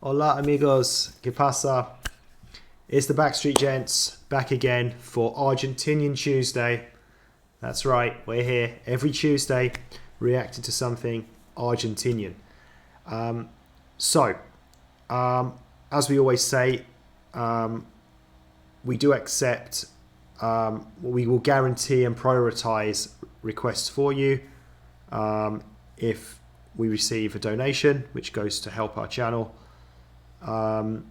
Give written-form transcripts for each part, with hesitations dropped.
Hola amigos, ¿qué pasa? It's the Backstreet Gents back again for Argentinian Tuesday. That's right, we're here every Tuesday reacting to something Argentinian. As we always say, we do accept, we will guarantee and prioritize requests for you if we receive a donation, which goes to help our channel. All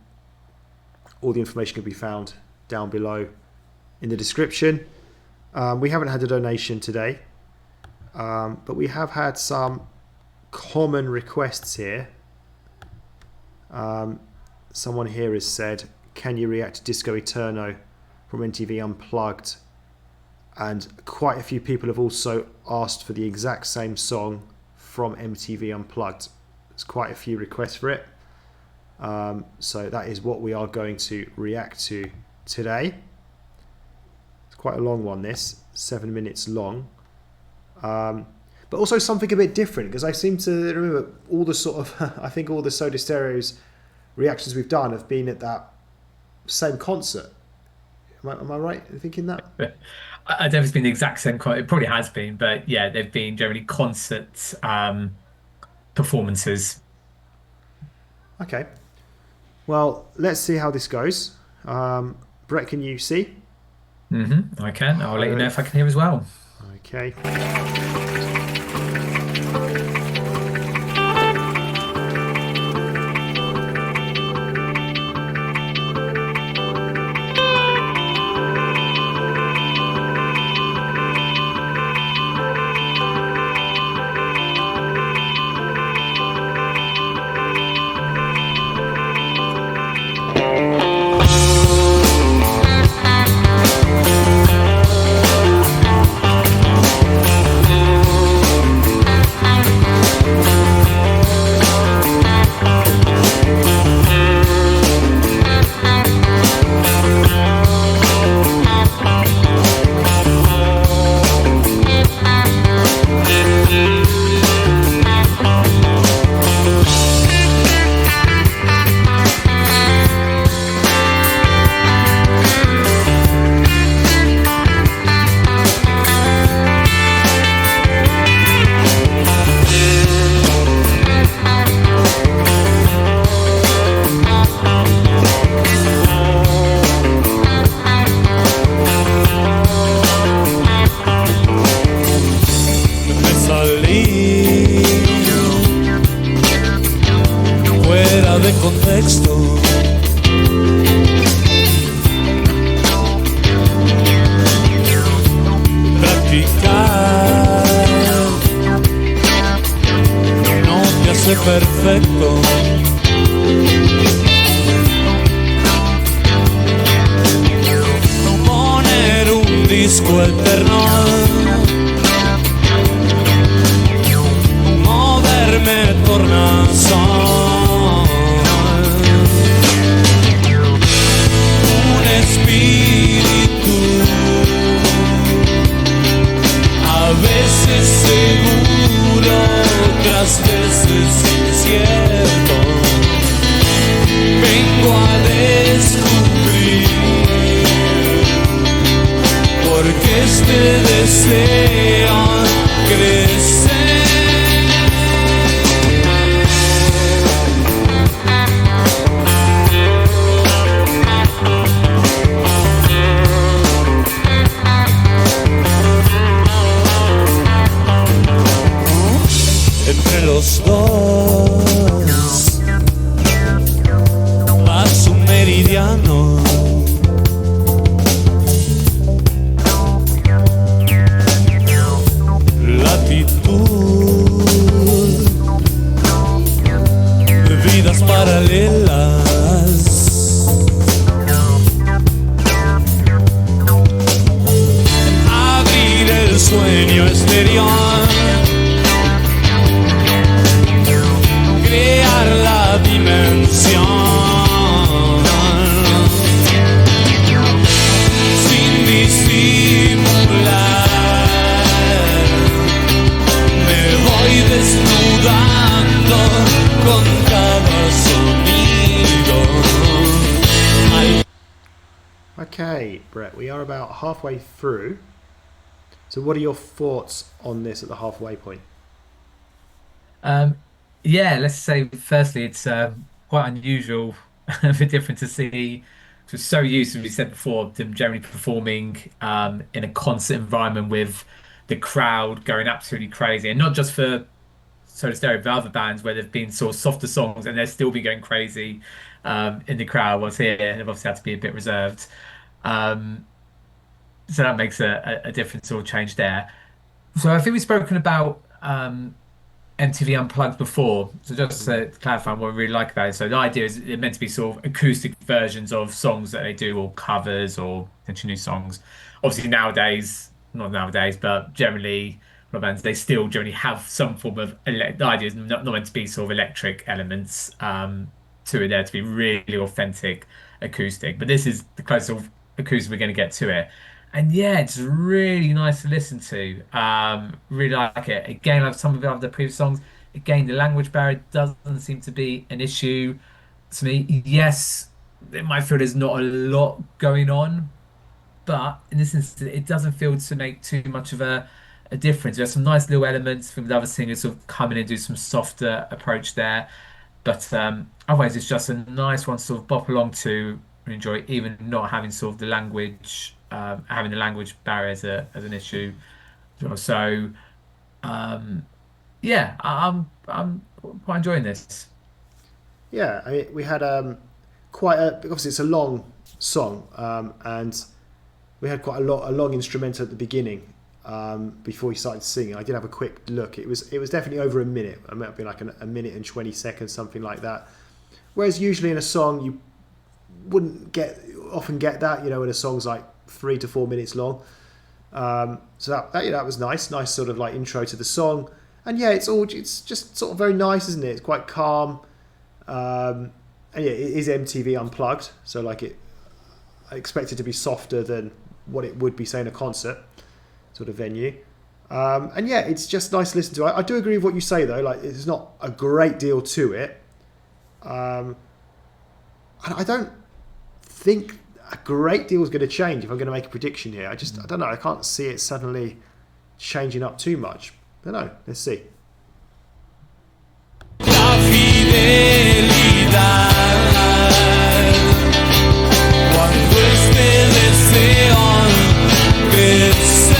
the information can be found down below in the description. We haven't had a donation today, but we have had some common requests here. Someone here has said, can you react to Disco Eterno from MTV Unplugged? And quite a few people have also asked for the exact same song from MTV Unplugged. There's quite a few requests for it. So that is what we are going to react to today. It's quite a long one, this, 7 minutes long. But also something a bit different, because I seem to remember all the sort of, I think all the Soda Stereo's reactions we've done have been at that same concert. Am I right in thinking that? I don't know if it's been the exact same concert. It probably has been, but yeah, they've been generally concert performances. Okay. Well, let's see how this goes. Brett, can you see? I can. I'll let you know if I can hear as well. Okay. De contexto, practicar no te hace perfecto. Poner un disco eterno, moverme tornasol. Espíritu, a veces seguro, otras veces incierto. Vengo a descubrir porque este deseo crece. Entre los dos pasa un meridiano, latitud, vidas paralelas, abrir el sueño exterior, crear la dimensión sin disimular. Me voy desnudando con cada sonido. Okay, Brett, we are about halfway through. So what are your thoughts on this at the halfway point? Um, yeah, let's say firstly, it's quite unusual, a bit different to see. We're so used, as we said before, them generally performing in a concert environment with the crowd going absolutely crazy, and not just for Soda Stereo, but other bands where they've been sort of softer songs and they'll still be going crazy in the crowd. Whilst here, they've obviously had to be a bit reserved. Um, so that makes a different sort of change there. So I think we've spoken about MTV Unplugged before. So just to clarify what I really like about it. So the idea is they're meant to be sort of acoustic versions of songs that they do, or covers, or potentially new songs. Obviously nowadays, not nowadays, but generally, a lot of bands, they still generally have some form of the idea is not meant to be sort of electric elements to it there to be really authentic acoustic. But this is the closest sort of acoustic we're going to get to it. And yeah, it's really nice to listen to. Really like it. Again, like some of the other previous songs, again, the language barrier doesn't seem to be an issue to me. Yes, it might feel there's not a lot going on, but in this instance, it doesn't feel to make too much of a difference. There's some nice little elements from the other singers sort of coming in and do some softer approach there. But otherwise, it's just a nice one to sort of bop along to and enjoy, even not having sort of the language, having the language barrier as an issue. So yeah, I'm quite enjoying this. Yeah, I mean, we had quite a obviously it's a long song, and we had quite a long instrumental at the beginning before he started singing. I did have a quick look. It was definitely over a minute. It might have been like a minute and 20 seconds, something like that. Whereas usually in a song you wouldn't often get that, when a song's like 3 to 4 minutes long. So that was nice sort of like intro to the song. And yeah, it's just sort of very nice, isn't it? It's quite calm. And yeah, it is MTV Unplugged, so like I expect it to be softer than what it would be, say, in a concert sort of venue. And yeah, it's just nice to listen to. I do agree with what you say though. Like, there's not a great deal to it. And I don't think a great deal is going to change if I'm going to make a prediction here. I don't know. I can't see it suddenly changing up too much. I don't know. Let's see. La fidelidad cuando ustedes desean crecer.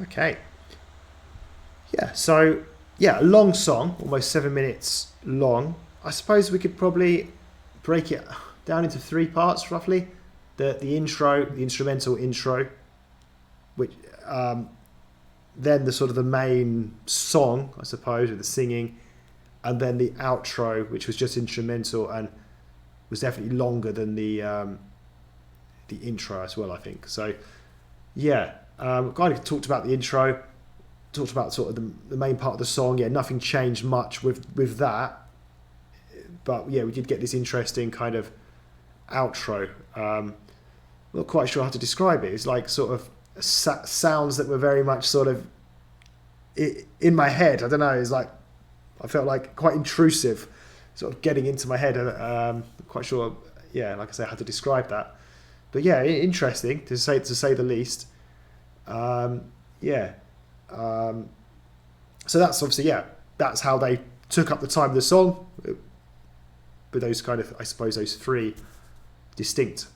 Okay. Yeah, so, yeah, a long song, almost 7 minutes long. I suppose we could probably break it down into 3 parts, roughly. The intro, the instrumental intro, which then the sort of the main song, I suppose, with the singing, and then the outro, which was just instrumental and was definitely longer than the intro as well, I think. So, yeah, kind of talked about the intro, talked about sort of the main part of the song. Yeah, nothing changed much with that, but yeah, we did get this interesting kind of outro. Not quite sure how to describe it. It's like sort of sounds that were very much sort of in my head. I don't know. It's like I felt like quite intrusive, sort of getting into my head. Not quite sure. Yeah, like I say, how to describe that. But yeah, interesting to say the least. Yeah. So that's obviously, yeah, that's how they took up the time of the song, with those kind of, I suppose, those 3 distinct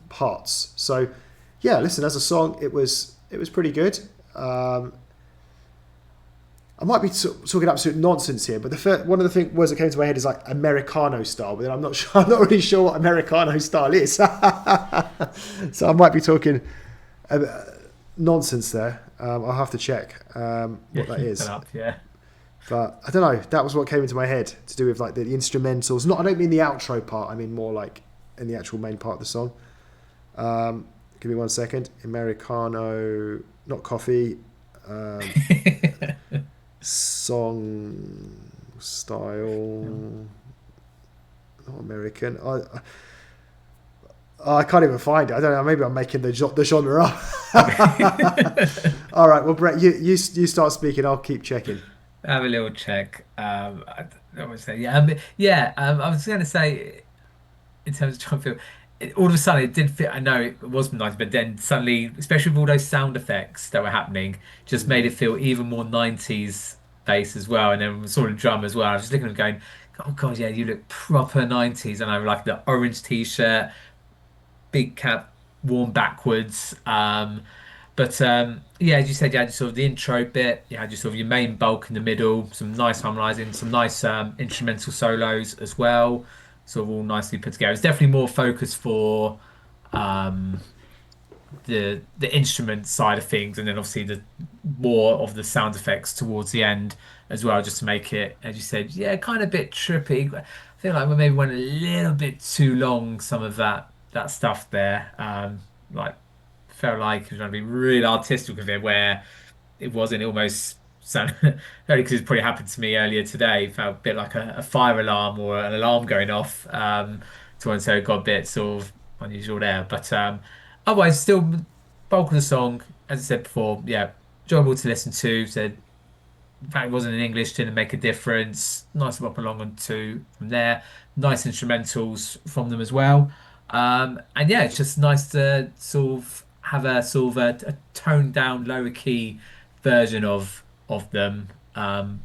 parts. So yeah, listen, as a song, it was pretty good. I might be talking absolute nonsense here, but one of the words that came to my head is like Americano style, but then I'm not really sure what Americano style is. So I might be talking nonsense there. I'll have to check what that is. Yeah. But I don't know. That was what came into my head to do with like the instrumentals. I don't mean the outro part. I mean more like in the actual main part of the song. Give me 1 second. Americano, not coffee. Song style, not American. I can't even find it. I don't know. Maybe I'm making the genre up. All right. Well, Brett, you start speaking. I'll keep checking. Have a little check. I would say, yeah, I was going to say, in terms of trying to feel, all of a sudden it did fit. I know it was nice, but then suddenly, especially with all those sound effects that were happening, just made it feel even more 90s bass as well. And then sort of drum as well. I was just looking at him going, oh God, yeah, you look proper 90s. And I like the orange t-shirt, big cap, worn backwards. Yeah, as you said, you had sort of the intro bit, you had your sort of your main bulk in the middle, some nice harmonising, some nice instrumental solos as well, sort of all nicely put together. It's definitely more focused for um, the instrument side of things, and then obviously the more of the sound effects towards the end as well, just to make it, as you said, yeah, kind of a bit trippy. I feel like we maybe went a little bit too long, some of that stuff there. Like felt like it was going to be really artistic with it, where it wasn't. It almost sounded only because it probably happened to me earlier today. It felt a bit like a fire alarm or an alarm going off. To one, so it got a bit sort of unusual there. But otherwise, still bulk of the song, as I said before, yeah, enjoyable to listen to. Said in fact, it wasn't in English, didn't make a difference. Nice to bop along on to from there. Nice instrumentals from them as well. And yeah, it's just nice to sort of have a sort of a toned down, lower key version of them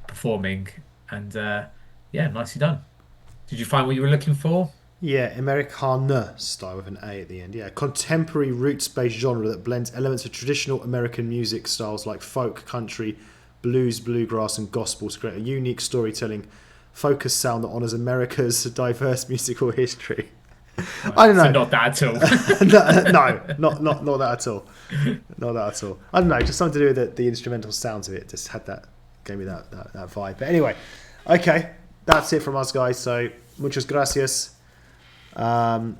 performing, and yeah, nicely done. Did you find what you were looking for? Yeah, Americana style with an A at the end. Yeah, contemporary roots-based genre that blends elements of traditional American music styles like folk, country, blues, bluegrass, and gospel to create a unique storytelling, focused sound that honours America's diverse musical history. I don't know. So not that at all. No, not that at all. Not that at all. I don't know. Just something to do with the instrumental sounds of it. Just had that, gave me that vibe. But anyway, okay, that's it from us, guys. So muchas gracias. Adios.